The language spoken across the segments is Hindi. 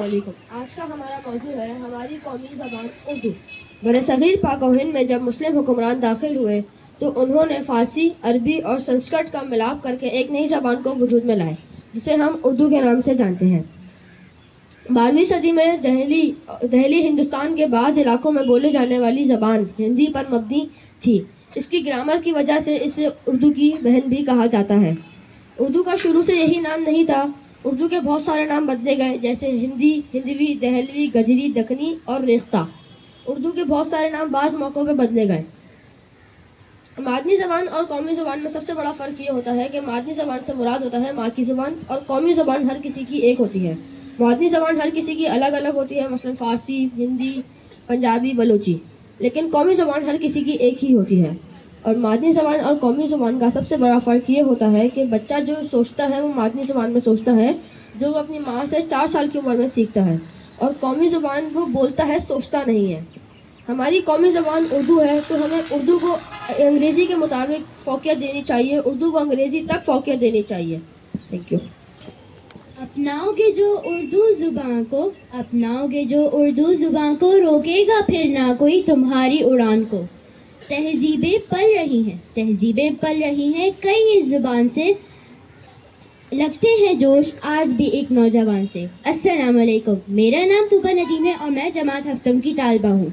अस्सलामुअलैकुम। आज का हमारा मौजू है हमारी कौमी ज़बान उर्दू। बरसग़ीर पाक व हिंद में जब मुस्लिम हुक्मरान दाखिल हुए तो उन्होंने फ़ारसी, अरबी और संस्कृत का मिलाप करके एक नई ज़बान को वजूद में लाए जिसे हम उर्दू के नाम से जानते हैं। 12वीं सदी में दहली हिंदुस्तान के बाज़ इलाकों में बोले जाने वाली ज़बान हिंदी पर मबनी थी। इसकी ग्रामर की वजह से इसे उर्दू की बहन भी कहा जाता है। उर्दू का शुरू से यही नाम नहीं था। उर्दू के बहुत सारे नाम बदले गए, जैसे हिंदी, हिंदवी, दहलवी, गजरी, दक्कनी और रेख्ता। उर्दू के बहुत सारे नाम बाज़ मौक़ों पे बदले गए। मादनी ज़बान और कौमी ज़बान में सबसे बड़ा फ़र्क ये होता है कि मादनी ज़बान से मुराद होता है माँ की ज़बान और कौमी ज़बान हर किसी की एक होती है। मादनी ज़बान हर किसी की अलग अलग होती है, मसलन फ़ारसी, हिंदी, पंजाबी, बलोची, लेकिन कौमी ज़बान हर किसी की एक ही होती है। और मादनी ज़बान और कौमी ज़बान का सबसे बड़ा फ़र्क ये होता है कि बच्चा जो सोचता है वो मादनी ज़बान में सोचता है, जो वो अपनी माँ से 4 साल की उम्र में सीखता है, और कौमी ज़बान वो बोलता है, सोचता नहीं है। हमारी कौमी ज़बान उर्दू है तो हमें उर्दू को अंग्रेज़ी के मुताबिक फ़ौक़ियत देनी चाहिए, उर्दू को अंग्रेज़ी तक फ़ौक़ियत देनी चाहिए। Thank you. अपनाओगे जो उर्दू ज़ुबान को रोकेगा फिर ना कोई तुम्हारी उड़ान को। तहज़ीबें पल रही हैं कई इस ज़ुबान से, लगते हैं जोश आज भी एक नौजवान से। अस्सलाम वालेकुम, मेरा नाम तुबा नदीम है और मैं जमात हफ्तम की तालिबा हूँ।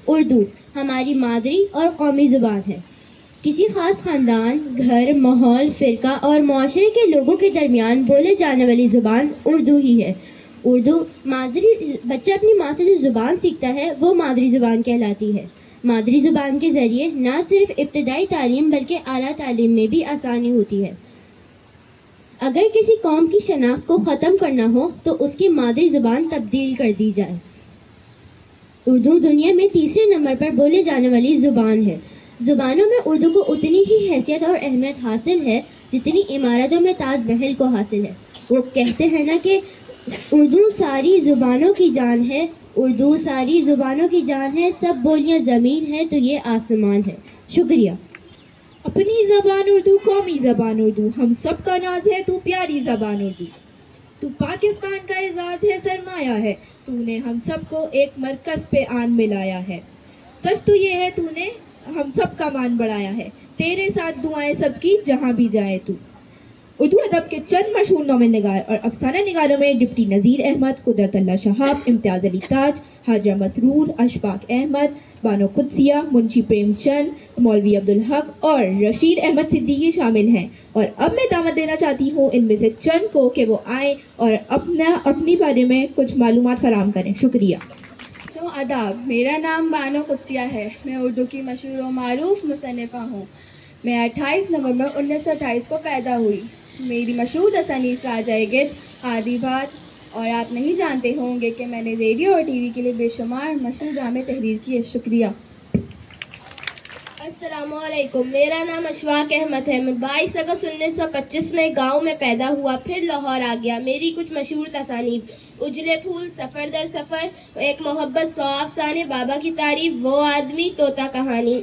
उर्दू हमारी मादरी और कौमी ज़ुबान है। किसी ख़ास ख़ानदान, घर, माहौल, फ़िरका और माशरे के लोगों के दरमियान बोले जाने वाली ज़ुबान उर्दू ही है। बच्चा अपनी माँ से जो ज़ुबान सीखता है वो मादरी ज़ुबान कहलाती है। मादरी ज़ुबान के ज़रिए न सिर्फ इब्तदाई तालीम बल्कि आला तालीम में भी आसानी होती है। अगर किसी कौम की शनाख्त को ख़त्म करना हो तो उसकी मादरी ज़ुबान तब्दील कर दी जाए। उर्दू दुनिया में तीसरे नंबर पर बोले जाने वाली ज़ुबान है। ज़ुबानों में उर्दू को उतनी ही हैसियत और अहमियत हासिल है जितनी इमारतों में ताज महल को हासिल है। वो कहते हैं ना कि उर्दू सारी ज़ुबानों की जान है, उर्दू सारी ज़ुबानों की जान है, सब बोलियां ज़मीन है तो ये आसमान है। शुक्रिया। अपनी ज़बान उर्दू, कौमी ज़बान उर्दू, हम सब का नाज है तू प्यारी ज़बान उर्दू। तू पाकिस्तान का एजाज़ है, सरमाया है, तूने हम सबको एक मरकज़ पे आन मिलाया है। सच तो ये है तूने हम सब का मान बढ़ाया है, तेरे साथ दुआएं सबकी जहाँ भी जाए तू। उर्दू अदब के चंद मशहूर नौमे निगार और अफसाना निगारों में डिप्टी नज़ीर अहमद, कुदरतुल्लाह शहाब, इम्तियाज़ अली ताज, हाजा मसरूर, अशफाक अहमद, बानो कुदसिया, मुंशी प्रेमचंद, मौलवी अब्दुल हक और रशीद अहमद सिद्दीकी शामिल हैं। और अब मैं दावत देना चाहती हूँ इनमें से चंद को कि वो आएँ और अपनी बारे में कुछ मालूमात फराहम करें। शुक्रिया। आदाब, मेरा नाम बानो कुदसिया है। मैं उर्दू की मशहूर और मारूफ मुसन्निफ़ा हूँ। मैं 28 नवंबर 1928 को पैदा हुई। मेरी मशहूर तसनीफ़ राजा गिद्ध, आदि बात, और आप नहीं जानते होंगे कि मैंने रेडियो और टीवी के लिए बेशुमार मशहूर ड्रामे तहरीर किए। शुक्रिया। अस्सलामुअलैकुम, मेरा नाम अशफाक अहमद है। मैं 22 अगस्त 1925 में गांव में पैदा हुआ, फिर लाहौर आ गया। मेरी कुछ मशहूर तसानीफ: उजले फूल, सफ़र दर सफ़र, एक मोहब्बत, 100 अफ़साने, बाबा की तारीफ, वो आदमी, तोता कहानी।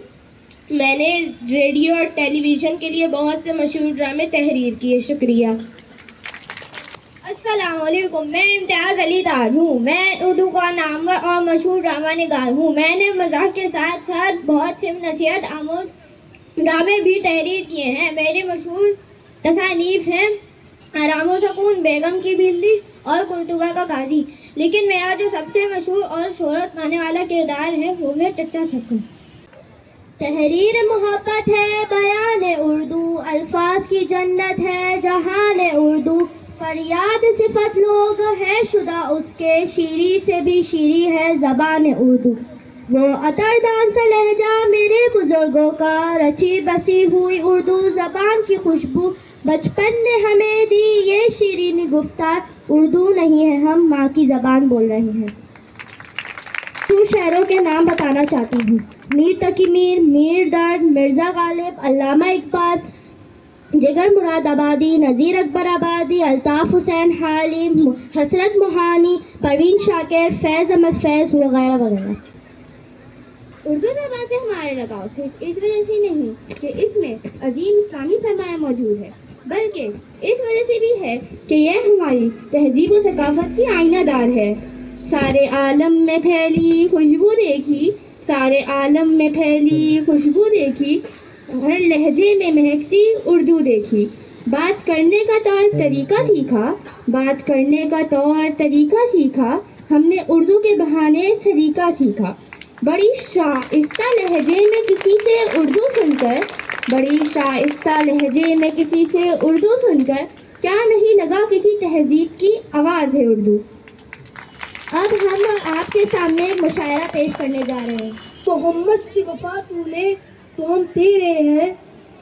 मैंने रेडियो और टेलीविज़न के लिए बहुत से मशहूर ड्रामे तहरीर किए। शुक्रिया। अस्सलामुअलैकुम, मैं इम्तियाज़ अली ताज हूँ। मैं उर्दू का नामवर और मशहूर ड्रामा निगार हूँ। मैंने मज़ाक के साथ साथ बहुत से नसीहत आमोज़ ड्रामे भी तहरीर किए हैं। मेरे मशहूर तसानीफ़ हैं आराम सुकून, बेगम की बिल्ली और कुर्तुबा का गाजी। लेकिन मेरा जो सबसे मशहूर और शोहरत पाने वाला किरदार है वो है चच्चा छक्कू। तहरीर मोहब्बत है, बयान उर्दू, अल्फाज की जन्नत है जहान उर्दू। फरियाद सिफत लोग हैं शुदा उसके, शीरी से भी शीरी है ज़बान उर्दू। वो अतरदान सा लहजा मेरे बुजुर्गों का, रची बसी हुई उर्दू ज़बान की खुशबू। बचपन ने हमें दी ये शीरीन गुफ्तार, उर्दू नहीं है हम माँ की ज़बान बोल रहे हैं। कुछ शहरों के नाम बताना चाहती हूँ: मीर तकी मीर, मीर दर्द, मिर्ज़ा गालिब, अल्लामा इकबाल, जिगर मुराद आबादी, नज़ीर अकबर आबादी, अल्ताफ़ हुसैन हालिम, हसरत मोहानी, परवीन शाकिर, फैज़ अहमद फैज़ वगैरह वगैरह। उर्दू ज़बान से हमारे लगाव सिर्फ इस वजह से नहीं कि इसमें अजीम इस्लामी सरमाया मौजूद है, बल्कि इस वजह से भी है कि यह हमारी तहजीब और सकाफत की आईनादार है। सारे आलम में फैली खुशबू देखी, सारे आलम में फैली खुशबू देखी, हर लहजे में महकती उर्दू देखी। बात करने का तौर तरीका सीखा, बात करने का तौर तरीका सीखा, हमने उर्दू के बहाने सलीका सीखा। बड़ी शाइस्ता लहजे में किसी से उर्दू सुनकर, बड़ी शाइस्ता लहजे में किसी से उर्दू सुनकर, क्या नहीं लगा किसी तहजीब की आवाज़ है उर्दू। अब हम आपके सामने एक मुशायरा पेश करने जा रहे हैं। मोहम्मद से वफा तूने तो हम तेरे हैं,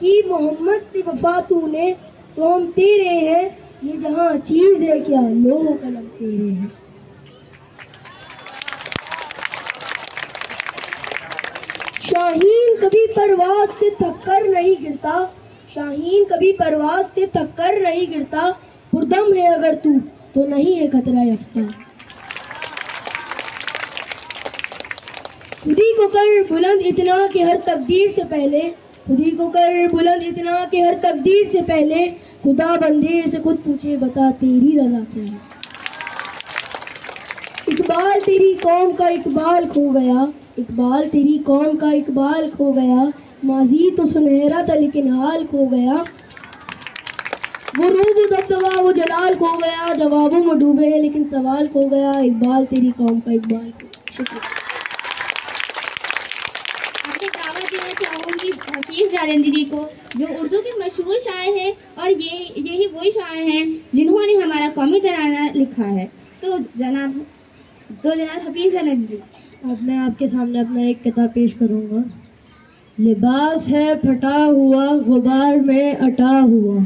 कि मोहम्मद से वफा तूने तो हम तेरे हैं, ये जहाँ चीज़ है क्या लो कलम तेरे हैं। शाहीन कभी परवाज से थककर नहीं गिरता, शाहीन कभी परवाज से थककर नहीं गिरता, पुरदम है अगर तू तो नहीं है खतरा यफ्ता। खुदी को कर बुलंद इतना कि हर तकदीर से पहले, खुदी को कर बुलंद इतना कि हर तकदीर से पहले, खुदा बंदे से खुद पूछे बता तेरी रज़ा क्या है। इकबाल तेरी कौम का इकबाल खो गया, इकबाल तेरी कौम का इकबाल खो गया, माजी तो सुनहरा था लेकिन हाल खो गया। वो रूब दबदबा वो जलाल खो गया, जवाबों में डूबे हैं लेकिन सवाल खो गया, इकबाल तेरी कौम का इकबाल खो गया। शुक्रिया। चाहूँगी हफीज़ जालंधरी को, जो उर्दू के मशहूर शायर हैं और यही वही शायर हैं जिन्होंने हमारा कौमी तराना लिखा है। तो जनाब हफीज़ जालंधरी, अब मैं आपके सामने अपना एक किताब पेश करूँगा। लिबास है फटा हुआ गुबार में अटा हुआ,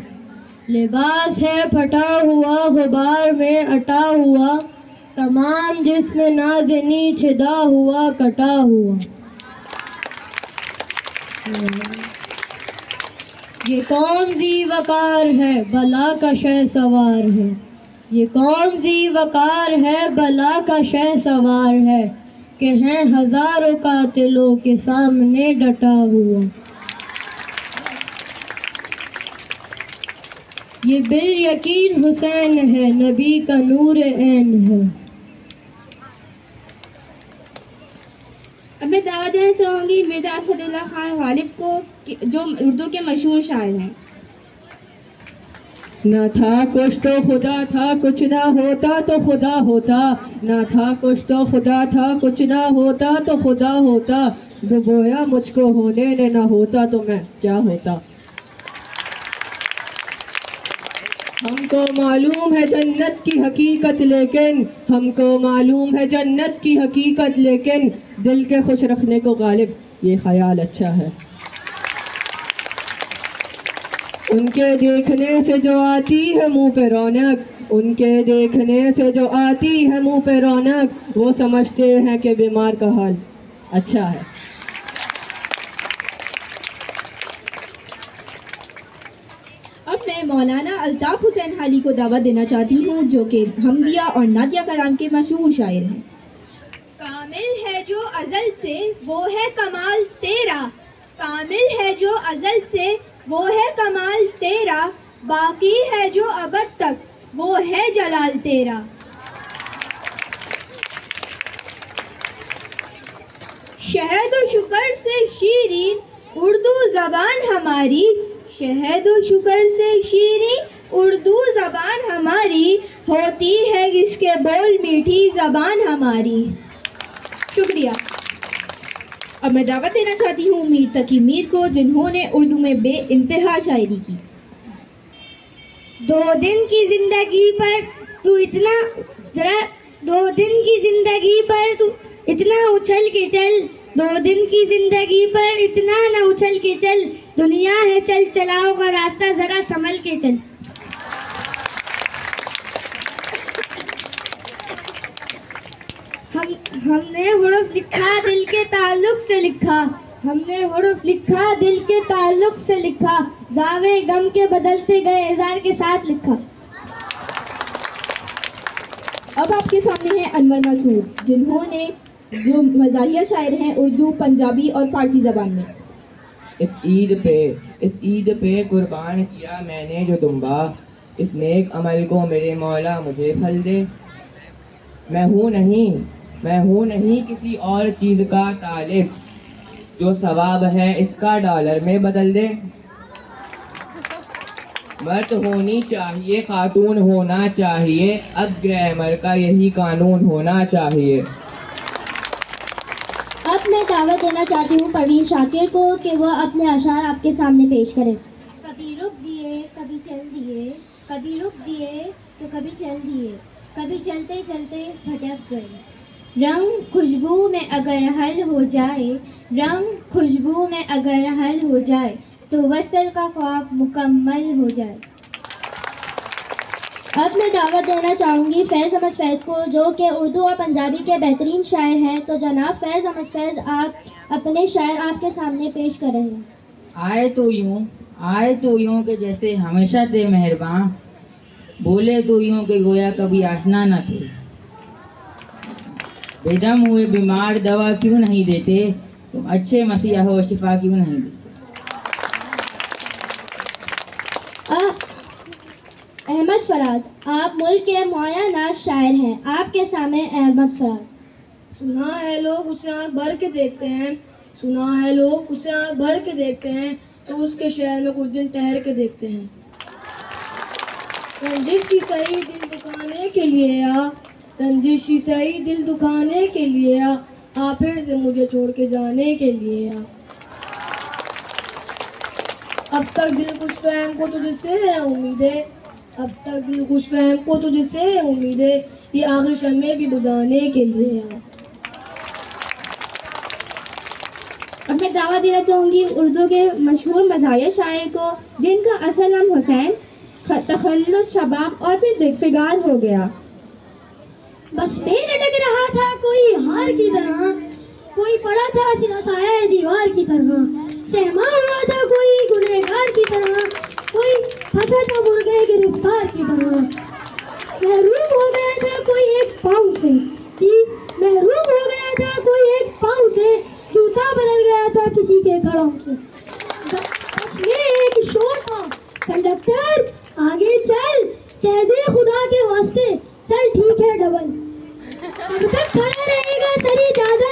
लिबास है फटा हुआ गुबार में अटा हुआ, तमाम जिस्म नाज़नी छिदा हुआ कटा हुआ। ये कौन सी वकार है बला का शह सवार है, ये कौन सी वकार है बला का शह सवार है, कि हैं हजारों कातिलों के सामने डटा हुआ। ये बिल यकीन हुसैन है नबी का नूर ऐन है। अब मैं दावा देना चाहूँगी मिर्ज़ा असदुल्ला खान गालिब को, जो उर्दू के मशहूर शायर हैं। न था कुछ तो खुदा था, कुछ ना होता तो खुदा होता, न था कुछ तो खुदा था, कुछ ना होता तो खुदा होता, डुबोया मुझको होने ने न होता तो मैं क्या होता। हमको मालूम है जन्नत की हकीकत लेकिन, हमको मालूम है जन्नत की हकीकत लेकिन, दिल के खुश रखने को गालिब ये ख्याल अच्छा है। उनके देखने से जो आती है मुंह पे रौनक, उनके देखने से जो आती है मुंह पे रौनक, वो समझते हैं कि बीमार का हाल अच्छा है। अब मैं मौलाना अल्ताफ हुसैन हाली को दावत देना चाहती हूँ, जो कि हमदिया और नादिया कलाम के मशहूर शायर हैं। कामिल है जो अज़ल से वो है कमाल तेरा, कामिल है जो अज़ल से वो है कमाल तेरा, बाकी है जो अबद तक वो है जलाल तेरा। शहद व शुकर से शीरीन उर्दू ज़बान हमारी, शहद व शुकर से शीरीन उर्दू ज़बान हमारी, होती है इसके बोल मीठी ज़बान हमारी। शुक्रिया। अब मैं दावत देना चाहती हूँ मीर तकी मीर को, जिन्होंने उर्दू में बेइंतहा शायरी की। 2 दिन की जिंदगी पर तू इतना जरा 2 दिन की जिंदगी पर तू इतना उछल के चल, 2 दिन की जिंदगी पर इतना न उछल के चल, दुनिया है चल चलाओ का रास्ता जरा संभल के चल। हमने हुर्फ लिखा दिल के ताल्लुक से लिखा, हमने हुर्फ लिखा दिल के ताल्लुक से लिखा, जावे गम के बदलते गए इज़ार के साथ लिखा। अब आपके सामने है अनवर मसूद, जिन्होंने जो मज़ाहिया शायर हैं उर्दू, पंजाबी और फारसी ज़बान में। इस ईद पे कुर्बान किया मैंने जो दुम्बा, इस नेक अमल को मेरे मौला मुझे फल दे। मैं हूँ नहीं किसी और चीज़ का तालिब, जो सवाब है इसका डॉलर में बदल दे। मर्द होनी चाहिए, खातून होना चाहिए, अब ग्रामर का यही कानून होना चाहिए। अब मैं दावत देना चाहती हूँ परवीन शाकिर को कि वह अपने अशार आपके सामने पेश करें। कभी रुक दिए कभी चल दिए, कभी रुक दिए तो कभी चल दिए, कभी चलते चलते भटक गए। रंग खुशबू में अगर हल हो जाए, रंग खुशबू में अगर हल हो जाए, तो वसल का ख्वाब मुकम्मल हो जाए। अब मैं दावत देना चाहूँगी फैज़ अहमद फैज़ को, जो कि उर्दू और पंजाबी के बेहतरीन शायर हैं। तो जनाब फैज़ अहमद फैज़, आप अपने शायर आपके सामने पेश कर रहे हैं। आए तो यूं कि जैसे हमेशा थे मेहरबान, बोले तो यूं कि गोया कभी आशना न थे। बेदम हुए बीमार दवा क्यों नहीं देते, तुम अच्छे मसीहा हो शिफा क्यों नहीं देते। अहमद फराज, आप मुल्क के मुआया नाज शायर हैं, आपके सामने अहमद फराज। सुना है लोग उसे आँख भर के देखते हैं, सुना है लोग उसे आँख भर के देखते हैं, तो उसके शहर में कुछ दिन ठहर के देखते हैं। रंजिश ही सही दिल दुखाने के लिए आ, रंजिश ही सही दिल दुखाने के लिए आ फिर से मुझे छोड़ के जाने के लिए आ। अब तक दिल कुछ फहम को तुझसे है उम्मीदें, अब तक दिल कुछ फहम को तुझसे है उम्मीदें, ये आखिरी शम्मे भी बुझाने के लिए आ। अब मैं दावा देना चाहूँगी उर्दू के मशहूर मज़ाहिर शायर को, जिनका असल नाम हुसैन तखल्लुस शबाब और फिर दिग्फिगार हो गया। बस मैं लटक रहा था कोई हार की तरह, कोई पड़ा था सिलसाए दीवार की तरह, सहमा हुआ था कोई गुनहगार की तरह, कोई फंसा था मुर्गे गिरफ्तार की तरह। महरूम हो गया था कोई एक पाँव से, महरूम हो गया था कोई एक पाँव से, जूता बदल गया था किसी के घड़ों से। बस ये एक शोर था, कंडक्टर आगे चल, कह दे खुदा के वास्ते, चल ठीक है डबल। अब तक खड़ा रहेगा सरी ज्यादा